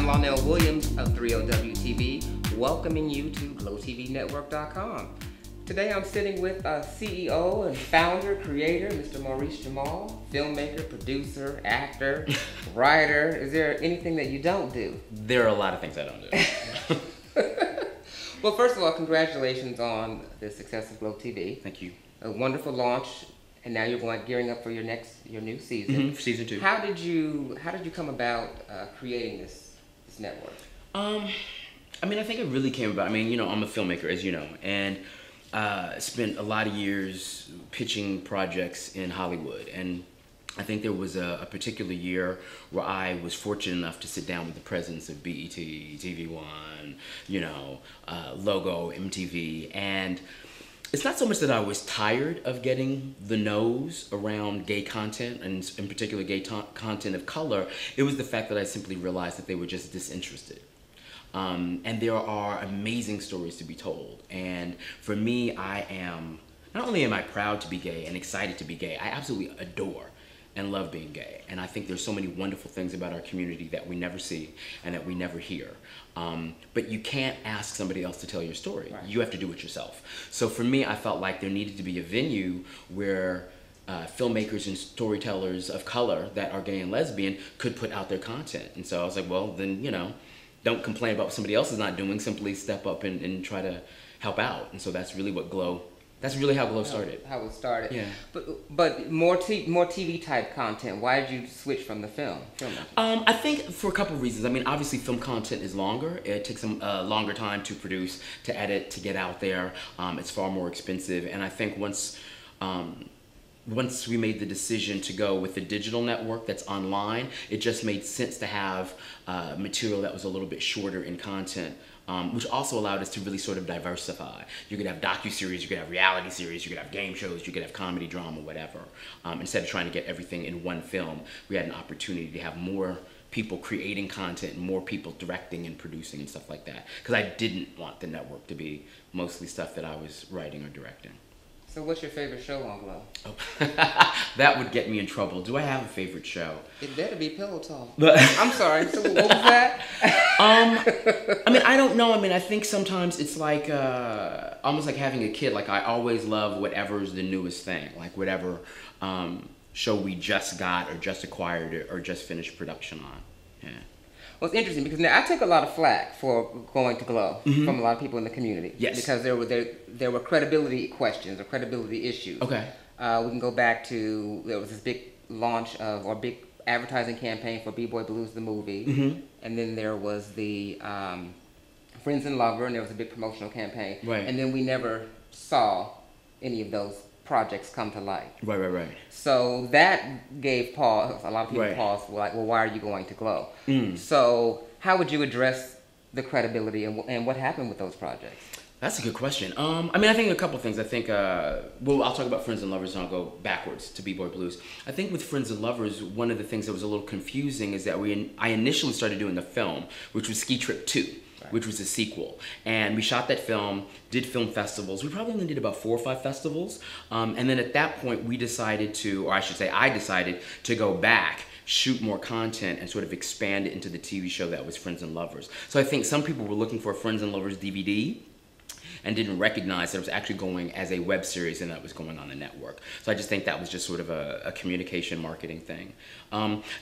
Lonnell Williams of 30WTV, welcoming you to GlowTVNetwork.com. Today I'm sitting with CEO and founder, creator, Mr. Maurice Jamal, filmmaker, producer, actor, writer. Is there anything that you don't do? There are a lot of things I don't do. Well, first of all, congratulations on the success of Glow TV. Thank you. A wonderful launch, and now you're gearing up for your new season. Season 2. How did you come about creating this network? I mean, I think it really came about. I mean, you know, I'm a filmmaker, as you know, and spent a lot of years pitching projects in Hollywood. And I think there was a particular year where I was fortunate enough to sit down with the presidents of BET, TV1, you know, Logo, MTV, and it's not so much that I was tired of getting the no's around gay content, and in particular gay content of color. It was the fact that I simply realized that they were just disinterested. And there are amazing stories to be told. And for me, not only am I proud to be gay and excited to be gay, I absolutely adore and love being gay. And I think there's so many wonderful things about our community that we never see and that we never hear. But you can't ask somebody else to tell your story. Right. You have to do it yourself. So for me, I felt like there needed to be a venue where filmmakers and storytellers of color that are gay and lesbian could put out their content. And so I was like, well, then, you know, don't complain about what somebody else is not doing, simply step up and try to help out. And so that's really what that's really how Glow started. How it started. Yeah. But more TV type content. Why did you switch from the film? I think for a couple of reasons. I mean, obviously film content is longer. It takes a longer time to produce, to edit, to get out there. It's far more expensive. And I think once we made the decision to go with the digital network that's online, it just made sense to have material that was a little bit shorter in content, which also allowed us to really sort of diversify. You could have docuseries, you could have reality series, you could have game shows, you could have comedy, drama, whatever. Instead of trying to get everything in one film, we had an opportunity to have more people creating content and more people directing and producing and stuff like that. Because I didn't want the network to be mostly stuff that I was writing or directing. So what's your favorite show on Glow? Oh. That would get me in trouble. Do I have a favorite show? It better be Pillow Talk. I'm sorry. So what was that? I mean, I don't know. I mean, I think sometimes it's like almost like having a kid. Like I always love whatever's the newest thing. Like whatever show we just got or just acquired or just finished production on. Yeah. Well, it's interesting because now I take a lot of flack for going to Glow from a lot of people in the community. Yes. Because there were credibility questions or credibility issues. Okay. We can go back to, there was this big launch of, or big advertising campaign for B-Boy Blues, the movie. And then there was the Friends and Lover, and there was a big promotional campaign. Right. And then we never saw any of those projects come to light. Right. So that gave pause, a lot of people pause, like, well, why are you going to Glow? So how would you address the credibility and what happened with those projects? That's a good question. I mean, I think a couple things. I think, well, I'll talk about Friends and Lovers and I'll go backwards to B-Boy Blues. I think with Friends and Lovers, one of the things that was a little confusing is that I initially started doing the film, which was Ski Trip 2. Which was a sequel. And we shot that film, did film festivals. We probably only did about 4 or 5 festivals. And then at that point, we decided to, or I should say I decided to go back, shoot more content, and sort of expand it into the TV show that was Friends and Lovers. So I think some people were looking for a Friends and Lovers DVD and didn't recognize that it was actually going as a web series and that was going on the network. So I just think that was just sort of a communication marketing thing.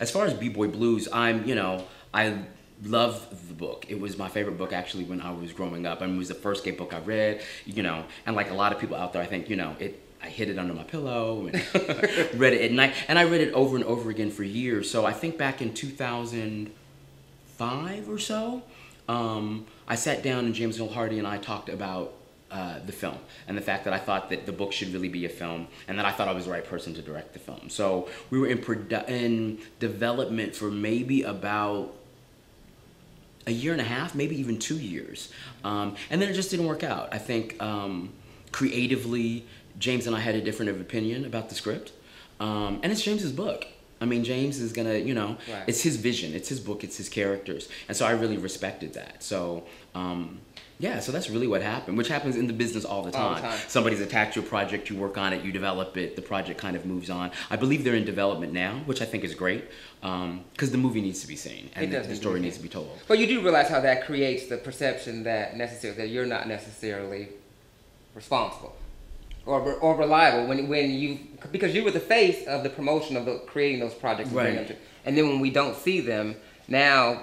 As far as B-Boy Blues, I love the book. It was my favorite book actually when I was growing up. I mean, it was the first gay book I read, and like a lot of people out there, I think, I hid it under my pillow and read it at night. And I read it over and over again for years. So I think back in 2005 or so, I sat down and James Earl Hardy and I talked about the film and the fact that I thought that the book should really be a film and that I thought I was the right person to direct the film. So we were in development for maybe about a year and a half, maybe even 2 years. And then it just didn't work out. I think creatively, James and I had a different opinion about the script. And it's James's book. I mean, James is gonna, Right. it's his vision, it's his book, it's his characters. And so I really respected that. So, yeah, so that's really what happened, which happens in the business all the time. Somebody's attached to a project, you work on it, you develop it, the project kind of moves on. I believe they're in development now, which I think is great, because the movie needs to be seen and the story needs to be told. But you do realize how that creates the perception that you're not necessarily responsible or reliable when you, because you were the face of the promotion of creating those projects, right? And then when we don't see them now,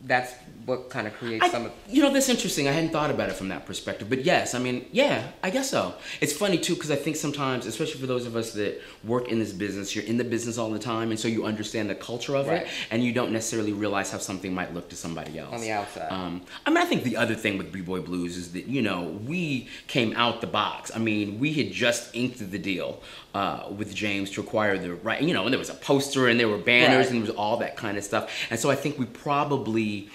that's what kind of creates some of... That's interesting. I hadn't thought about it from that perspective. But yes, I mean, yeah, I guess so. It's funny, too, because I think sometimes, especially for those of us that work in this business, you're in the business all the time, and so you understand the culture of it, and you don't necessarily realize how something might look to somebody else. On the outside. I mean, I think the other thing with B-Boy Blues is that, we came out the box. I mean, we had just inked the deal with James to acquire the right, and there was a poster, and there were banners, and there was all that kind of stuff. And so I think we probably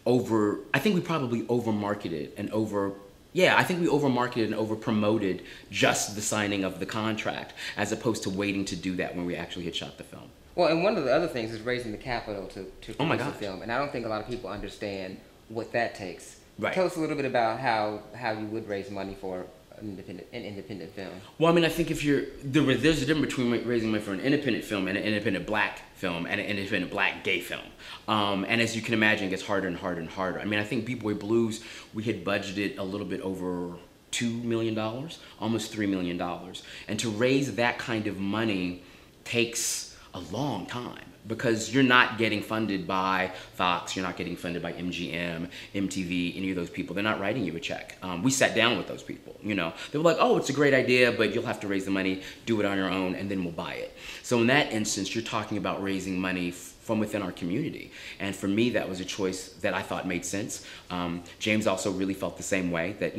over-marketed and over-promoted just the signing of the contract, as opposed to waiting to do that when we actually had shot the film. Well, and one of the other things is raising the capital to produce the film, and I don't think a lot of people understand what that takes. Right. Tell us a little bit about how you would raise money for an independent film. Well, I mean, I think there's a difference between raising money for an independent film and an independent black film and an independent black gay film. And as you can imagine, it gets harder and harder and harder. I mean, I think B-Boy Blues, we had budgeted a little bit over $2 million, almost $3 million. And to raise that kind of money takes a long time, because you're not getting funded by Fox, you're not getting funded by MGM, MTV, any of those people. They're not writing you a check. We sat down with those people, They were like, oh, it's a great idea, but you'll have to raise the money, do it on your own, and then we'll buy it. So in that instance, you're talking about raising money from within our community. And for me, that was a choice that I thought made sense. James also really felt the same way, that,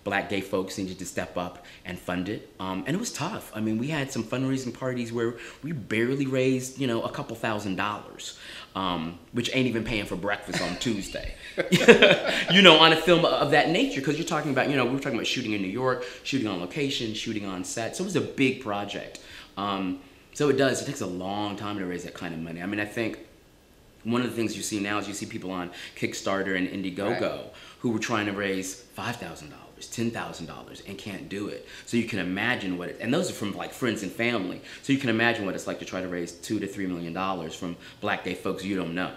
black gay folks needed to step up and fund it. And it was tough. I mean, we had some fundraising parties where we barely raised, a couple $1,000s, which ain't even paying for breakfast on Tuesday, on a film of that nature. Because you're talking about, we were talking about shooting in New York, shooting on location, shooting on set. So it was a big project. So it takes a long time to raise that kind of money. I mean, I think one of the things you see now is you see people on Kickstarter and Indiegogo who were trying to raise $5,000. $10,000 and can't do it. So you can imagine and those are from like friends and family. So you can imagine what it's like to try to raise $2 to $3 million from black gay folks you don't know.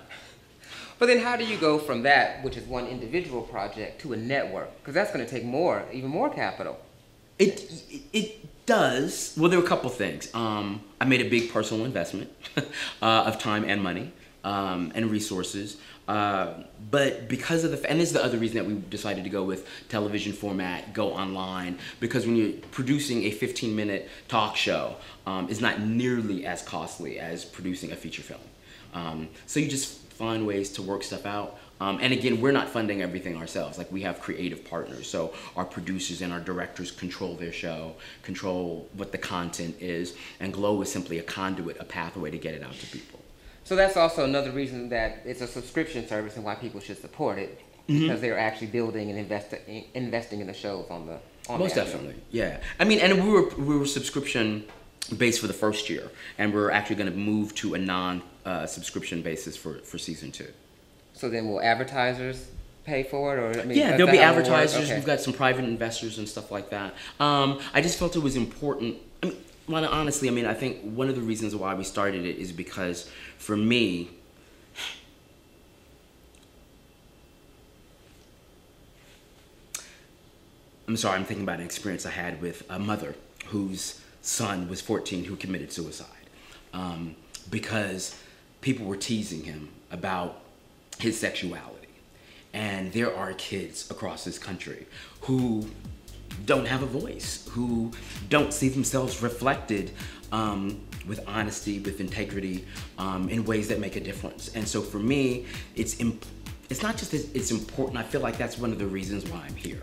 But then how do you go from that, which is one individual project, to a network? Because that's going to take even more capital. It does. Well, there were a couple things. I made a big personal investment of time and money and resources. But because of and this is the other reason that we decided to go with television format, go online, because when you're producing a 15-minute talk show, it's not nearly as costly as producing a feature film. So you just find ways to work stuff out. And again, we're not funding everything ourselves. Like, we have creative partners, so our producers and our directors control their show, control what the content is, and Glow is simply a conduit, a pathway to get it out to people. So that's also another reason that it's a subscription service and why people should support it, because they're actually building and investing in the shows on the Most definitely, yeah. I mean, and we were subscription based for the first year, and we're actually going to move to a non-subscription basis for season 2. So then will advertisers pay for it, or yeah, there'll be advertisers. Okay. We've got some private investors and stuff like that. I just felt it was important. I mean, well, honestly, I think one of the reasons why we started it is because, for me, I'm sorry, I'm thinking about an experience I had with a mother whose son was 14 who committed suicide because people were teasing him about his sexuality. And there are kids across this country who don't have a voice, who don't see themselves reflected with honesty, with integrity, in ways that make a difference. And so for me, it's not just that it's important. I feel like that's one of the reasons why I'm here,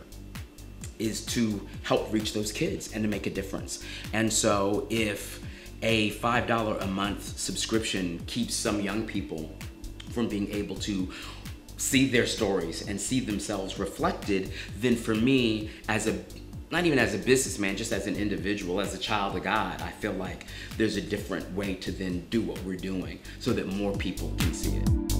is to help reach those kids and to make a difference. And so if a $5 a month subscription keeps some young people from being able to see their stories and see themselves reflected, then for me, as a not even as a businessman, just as an individual, as a child of God, I feel like there's a different way to then do what we're doing so that more people can see it.